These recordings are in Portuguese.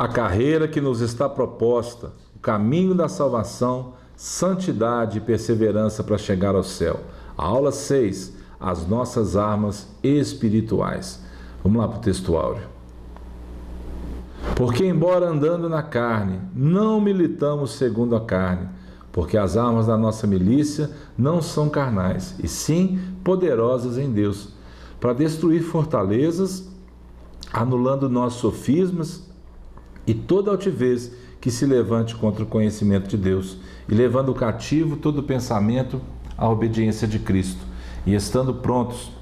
a carreira que nos está proposta, o caminho da salvação, santidade e perseverança para chegar ao céu. A aula 6, as nossas armas espirituais. Vamos lá para o texto áureo. Porque embora andando na carne, não militamos segundo a carne, porque as armas da nossa milícia não são carnais, e sim poderosas em Deus, para destruir fortalezas, anulando nossos sofismas e toda altivez que se levante contra o conhecimento de Deus, e levando cativo todo pensamento à obediência de Cristo, e estando prontos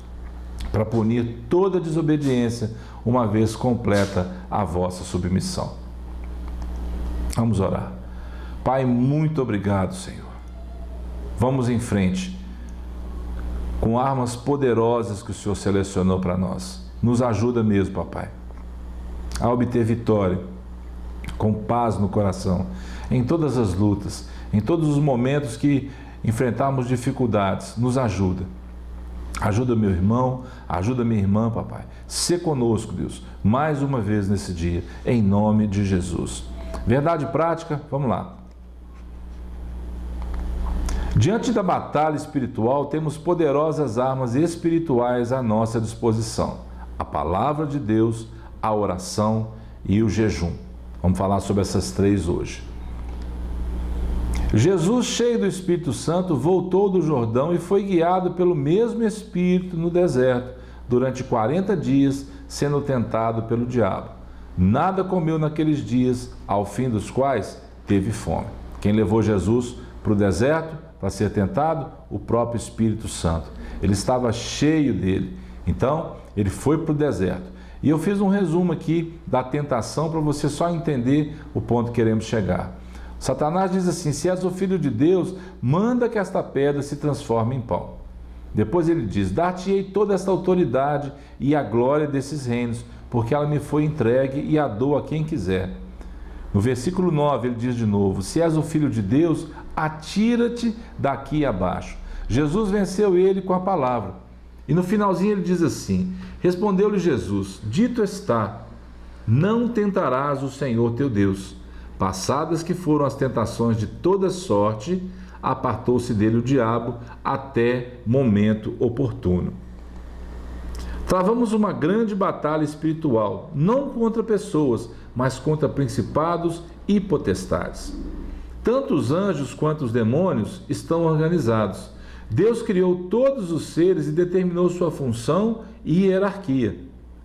para punir toda desobediência, uma vez completa a vossa submissão. Vamos orar. Pai, muito obrigado, Senhor. Vamos em frente, com armas poderosas que o Senhor selecionou para nós. Nos ajuda mesmo, papai, a obter vitória, com paz no coração, em todas as lutas, em todos os momentos que enfrentarmos dificuldades. Nos ajuda. Ajuda meu irmão, ajuda minha irmã, papai. Sê conosco, Deus, mais uma vez nesse dia, em nome de Jesus. Verdade prática, vamos lá. Diante da batalha espiritual, temos poderosas armas espirituais à nossa disposição: a palavra de Deus, a oração e o jejum. Vamos falar sobre essas três hoje. Jesus, cheio do Espírito Santo, voltou do Jordão e foi guiado pelo mesmo Espírito no deserto, durante 40 dias, sendo tentado pelo diabo. Nada comeu naqueles dias, ao fim dos quais teve fome. Quem levou Jesus para o deserto para ser tentado? O próprio Espírito Santo. Ele estava cheio dele. Então, ele foi para o deserto. E eu fiz um resumo aqui da tentação para você só entender o ponto que queremos chegar. Satanás diz assim: se és o Filho de Deus, manda que esta pedra se transforme em pão. Depois ele diz: dar-te-ei toda esta autoridade e a glória desses reinos, porque ela me foi entregue e a dou a quem quiser. No versículo 9 ele diz de novo: se és o Filho de Deus, atira-te daqui abaixo. Jesus venceu ele com a palavra. E no finalzinho ele diz assim: respondeu-lhe Jesus: dito está, não tentarás o Senhor teu Deus. Passadas que foram as tentações de toda sorte, apartou-se dele o diabo até momento oportuno. Travamos uma grande batalha espiritual, não contra pessoas, mas contra principados e potestades. Tanto os anjos quanto os demônios estão organizados. Deus criou todos os seres e determinou sua função e hierarquia.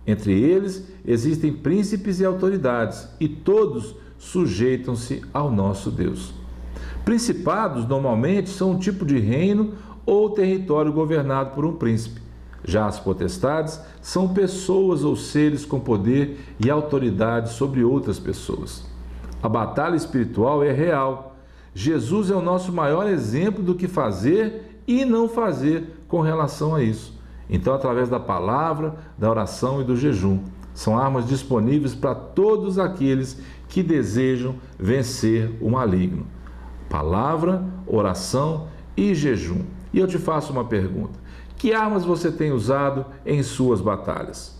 Entre eles existem príncipes e autoridades, e todos sujeitam-se ao nosso Deus. Principados normalmente são um tipo de reino ou território governado por um príncipe. Já as potestades são pessoas ou seres com poder e autoridade sobre outras pessoas. A batalha espiritual é real. Jesus é o nosso maior exemplo do que fazer e não fazer com relação a isso. Então, através da palavra, da oração e do jejum, são armas disponíveis para todos aqueles que desejam vencer o maligno. Palavra, oração e jejum. E eu te faço uma pergunta: que armas você tem usado em suas batalhas?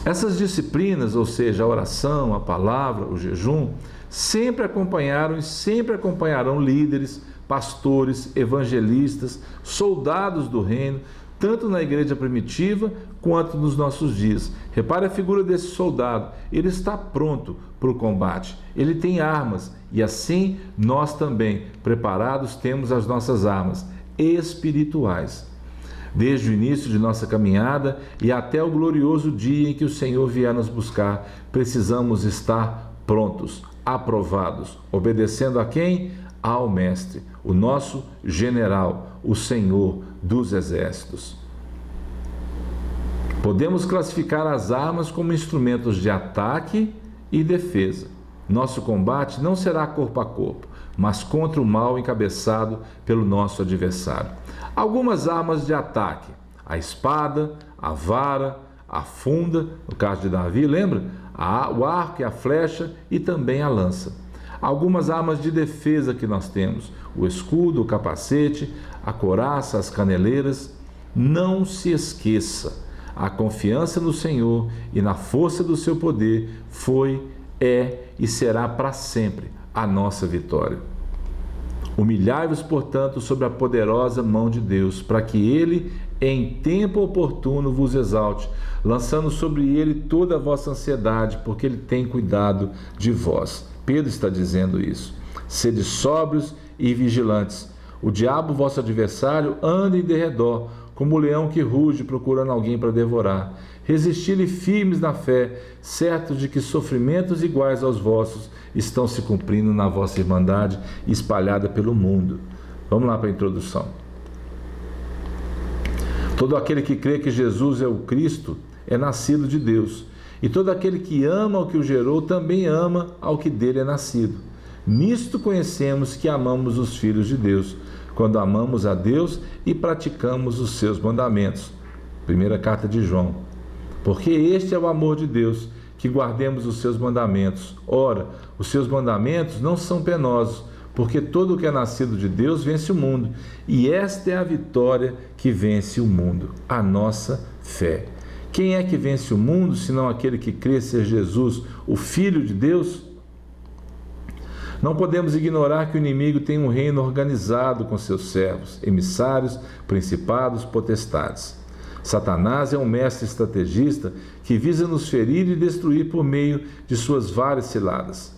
Essas disciplinas, ou seja, a oração, a palavra, o jejum, sempre acompanharam e sempre acompanharão líderes, pastores, evangelistas, soldados do reino, tanto na igreja primitiva quanto nos nossos dias. Repare a figura desse soldado. Ele está pronto para o combate. Ele tem armas e assim nós também, preparados, temos as nossas armas espirituais. Desde o início de nossa caminhada e até o glorioso dia em que o Senhor vier nos buscar, precisamos estar prontos, aprovados, obedecendo a quem? Ao Mestre, o nosso general, o Senhor dos Exércitos. Podemos classificar as armas como instrumentos de ataque e defesa. Nosso combate não será corpo a corpo, mas contra o mal encabeçado pelo nosso adversário. Algumas armas de ataque: a espada, a vara, a funda, no caso de Davi, lembra? O arco e a flecha e também a lança. Algumas armas de defesa que nós temos: o escudo, o capacete, a couraça, as caneleiras. Não se esqueça, A confiança no Senhor e na força do seu poder foi, é e será para sempre a nossa vitória. Humilhai-vos, portanto, sobre a poderosa mão de Deus, para que Ele, em tempo oportuno, vos exalte, lançando sobre Ele toda a vossa ansiedade, porque Ele tem cuidado de vós. Pedro está dizendo isso. Sede sóbrios e vigilantes. O diabo, vosso adversário, anda em derredor, como o leão que ruge, procurando alguém para devorar. Resisti-lhe firmes na fé, certos de que sofrimentos iguais aos vossos estão se cumprindo na vossa irmandade espalhada pelo mundo. Vamos lá para a introdução. Todo aquele que crê que Jesus é o Cristo é nascido de Deus, e todo aquele que ama o que o gerou também ama ao que dele é nascido. Nisto conhecemos que amamos os filhos de Deus, quando amamos a Deus e praticamos os seus mandamentos. Primeira carta de João. Porque este é o amor de Deus, que guardemos os seus mandamentos. Ora, os seus mandamentos não são penosos, porque todo o que é nascido de Deus vence o mundo. E esta é a vitória que vence o mundo, a nossa fé. Quem é que vence o mundo, senão aquele que crê ser Jesus, o Filho de Deus? Não podemos ignorar que o inimigo tem um reino organizado com seus servos, emissários, principados, potestades. Satanás é um mestre estrategista que visa nos ferir e destruir por meio de suas várias ciladas.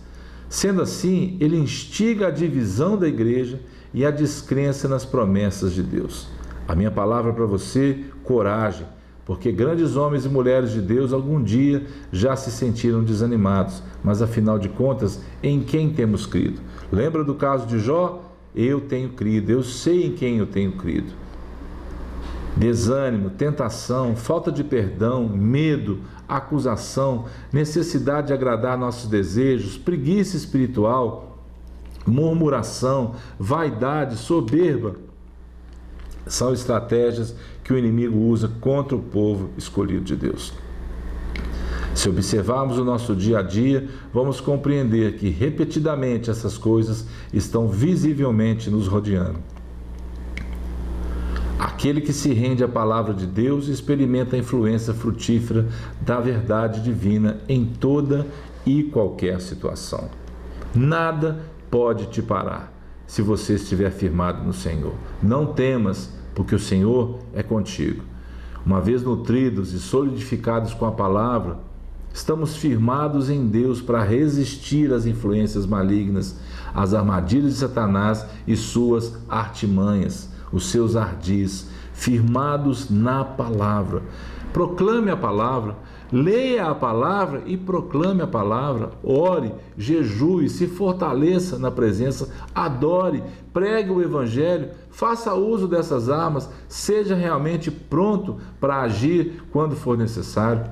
Sendo assim, ele instiga a divisão da igreja e a descrença nas promessas de Deus. A minha palavra para você, coragem, porque grandes homens e mulheres de Deus algum dia já se sentiram desanimados, mas afinal de contas, em quem temos crido? Lembra do caso de Jó? Eu tenho crido, eu sei em quem eu tenho crido. Desânimo, tentação, falta de perdão, medo, acusação, necessidade de agradar nossos desejos, preguiça espiritual, murmuração, vaidade, soberba, são estratégias que o inimigo usa contra o povo escolhido de Deus. Se observarmos o nosso dia a dia, vamos compreender que repetidamente essas coisas estão visivelmente nos rodeando. Aquele que se rende à palavra de Deus experimenta a influência frutífera da verdade divina em toda e qualquer situação. Nada pode te parar se você estiver firmado no Senhor. Não temas, porque o Senhor é contigo. Uma vez nutridos e solidificados com a palavra, estamos firmados em Deus para resistir às influências malignas, às armadilhas de Satanás e suas artimanhas, os seus ardis, firmados na palavra. Proclame a palavra, leia a palavra e proclame a palavra, ore, jejue, se fortaleça na presença, adore, pregue o evangelho, faça uso dessas armas, seja realmente pronto para agir quando for necessário.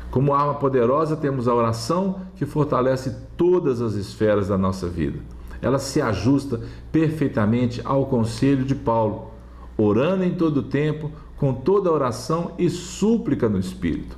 Como arma poderosa temos a oração, que fortalece todas as esferas da nossa vida. Ela se ajusta perfeitamente ao conselho de Paulo, orando em todo o tempo, com toda oração e súplica no Espírito.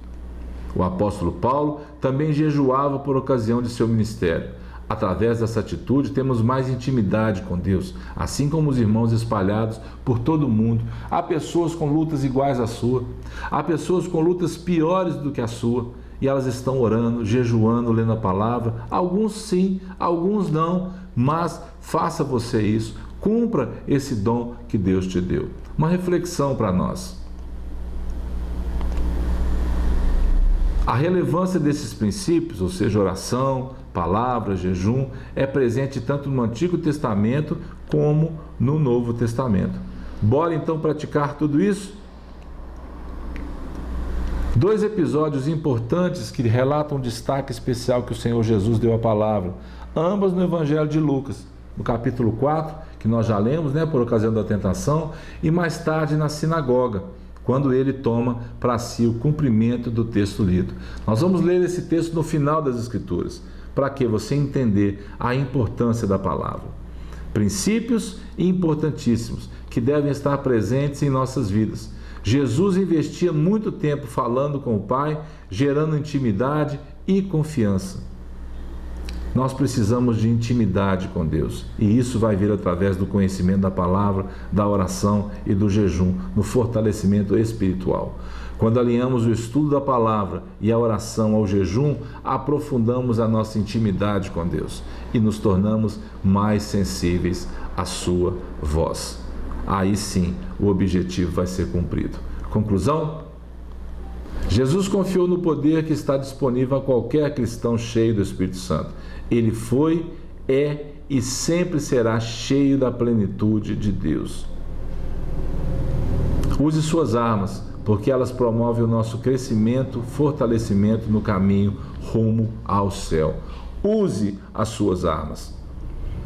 O apóstolo Paulo também jejuava por ocasião de seu ministério. Através dessa atitude, temos mais intimidade com Deus, assim como os irmãos espalhados por todo o mundo. Há pessoas com lutas iguais à sua, há pessoas com lutas piores do que a sua, e elas estão orando, jejuando, lendo a palavra. Alguns sim, alguns não, mas faça você isso, cumpra esse dom que Deus te deu. Uma reflexão para nós. A relevância desses princípios, ou seja, oração, palavra, jejum, é presente tanto no Antigo Testamento como no Novo Testamento. Bora então praticar tudo isso? 2 episódios importantes que relatam um destaque especial que o Senhor Jesus deu à palavra, ambas no Evangelho de Lucas, no capítulo 4, que nós já lemos, por ocasião da tentação, e mais tarde na sinagoga, quando ele toma para si o cumprimento do texto lido. Nós vamos ler esse texto no final das Escrituras, para que você entender a importância da palavra. Princípios importantíssimos que devem estar presentes em nossas vidas. Jesus investia muito tempo falando com o Pai, gerando intimidade e confiança. Nós precisamos de intimidade com Deus, e isso vai vir através do conhecimento da palavra, da oração e do jejum, no fortalecimento espiritual. Quando alinhamos o estudo da palavra e a oração ao jejum, aprofundamos a nossa intimidade com Deus e nos tornamos mais sensíveis à sua voz. Aí sim, o objetivo vai ser cumprido. Conclusão? Jesus confiou no poder que está disponível a qualquer cristão cheio do Espírito Santo. Ele foi, é e sempre será cheio da plenitude de Deus. Use suas armas, porque elas promovem o nosso crescimento, fortalecimento no caminho rumo ao céu. Use as suas armas.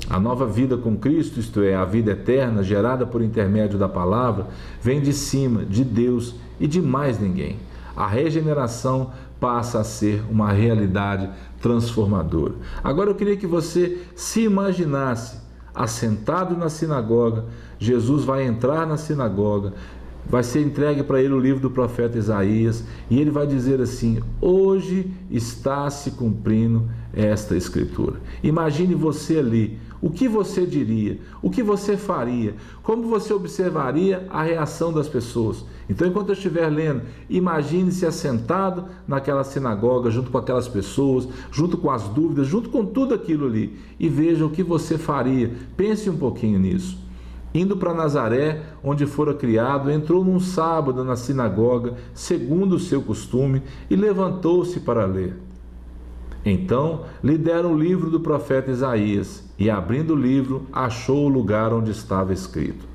A nova vida com Cristo, isto é, a vida eterna, gerada por intermédio da palavra, vem de cima, de Deus e de mais ninguém. A regeneração passa a ser uma realidade transformadora. Agora eu queria que você se imaginasse assentado na sinagoga. Jesus vai entrar na sinagoga, vai ser entregue para ele o livro do profeta Isaías, e ele vai dizer assim: hoje está se cumprindo esta escritura. Imagine você ali. O que você diria? O que você faria? Como você observaria a reação das pessoas? Então, enquanto eu estiver lendo, imagine-se assentado naquela sinagoga, junto com aquelas pessoas, junto com as dúvidas, junto com tudo aquilo ali, e veja o que você faria. Pense um pouquinho nisso. Indo para Nazaré, onde fora criado, entrou num sábado na sinagoga, segundo o seu costume, e levantou-se para ler. Então lhe deram o livro do profeta Isaías, e abrindo o livro, achou o lugar onde estava escrito: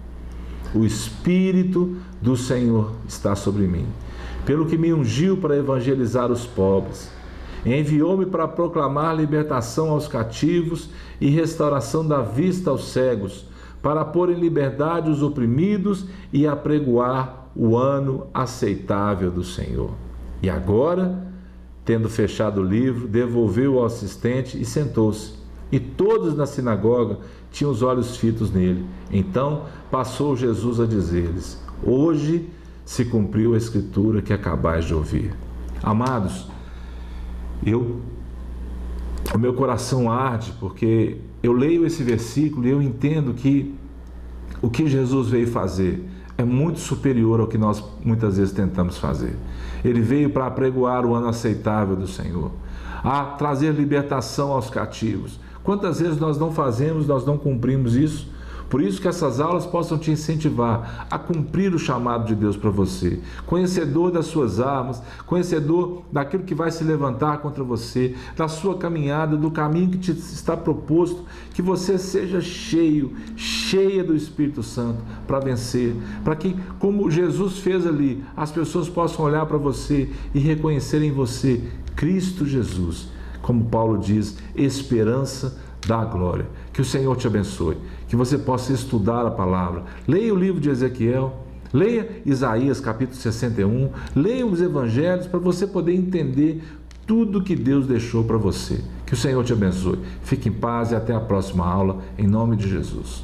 o Espírito do Senhor está sobre mim, pelo que me ungiu para evangelizar os pobres. Enviou-me para proclamar libertação aos cativos e restauração da vista aos cegos, para pôr em liberdade os oprimidos e apregoar o ano aceitável do Senhor. E agora, tendo fechado o livro, devolveu ao assistente e sentou-se. E todos na sinagoga tinham os olhos fitos nele. Então passou Jesus a dizer-lhes: hoje se cumpriu a escritura que acabais de ouvir. Amados, o meu coração arde, porque eu leio esse versículo e eu entendo que o que Jesus veio fazer é muito superior ao que nós muitas vezes tentamos fazer. Ele veio para apregoar o ano aceitável do Senhor, a trazer libertação aos cativos. Quantas vezes nós não fazemos, nós não cumprimos isso? Por isso que essas aulas possam te incentivar a cumprir o chamado de Deus para você. Conhecedor das suas armas, conhecedor daquilo que vai se levantar contra você, da sua caminhada, do caminho que te está proposto, que você seja cheia do Espírito Santo para vencer, para que, como Jesus fez ali, as pessoas possam olhar para você e reconhecer em você Cristo Jesus. Como Paulo diz, esperança da glória. Que o Senhor te abençoe, que você possa estudar a palavra. Leia o livro de Ezequiel, leia Isaías capítulo 61, leia os evangelhos para você poder entender tudo que Deus deixou para você. Que o Senhor te abençoe. Fique em paz e até a próxima aula, em nome de Jesus.